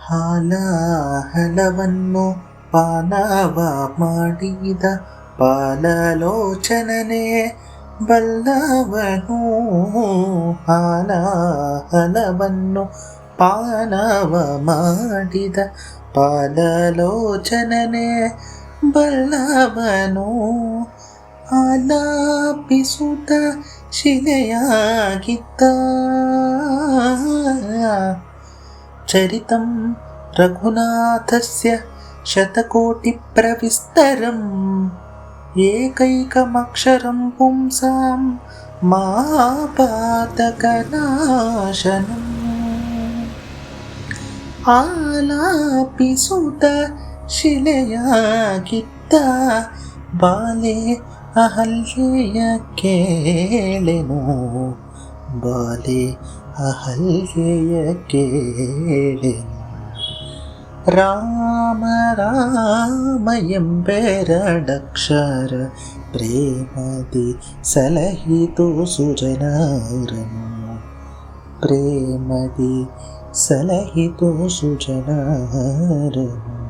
ಹಾಲಾಹಲವನ್ನು ಪಾನವ ಮಾಡಿದ ಪಾಲಲೋಚನನೇ ಬಲ್ಲವನು. ಹಾಲಾಹಲವನ್ನು ಪಾನವ ಮಾಡಿದ ಪಾಲಲೋಚನನೇ ಬಲ್ಲವನು. ಆಲಾಪಿಸುತ್ತ ಶಿಲೆಯಾಗಿದ್ದ ಚರಿತಂ ರಘುನಾಥಸ್ಯ ಶತಕೋಟಿಪ್ರವಿಸ್ತರಂ ಏಕೈಕಮಕ್ಷರಂ ಪುಂಸಾಂ ಮಾಪಾತಕನಾಶನಂ. ಆಲಾಪಿಸುತ್ತ ಶಿಲೆಯಾಗಿದ್ದ ಬಾಲೆ ಅಹಲ್ಯೆಯ ಕೇಳೆನು, ಬಾಲೆ ಅಹಲ್ಯೆಯ ಕೇಳೆನು. ರಾಮ ರಾಮ ಎಂಬೆರಡಕ್ಷರ ಪ್ರೇಮದಿ ಸಲಹಿತು ಸುಜನರನು, ಪ್ರೇಮದಿ ಸಲಹಿತು ಸುಜನರನು.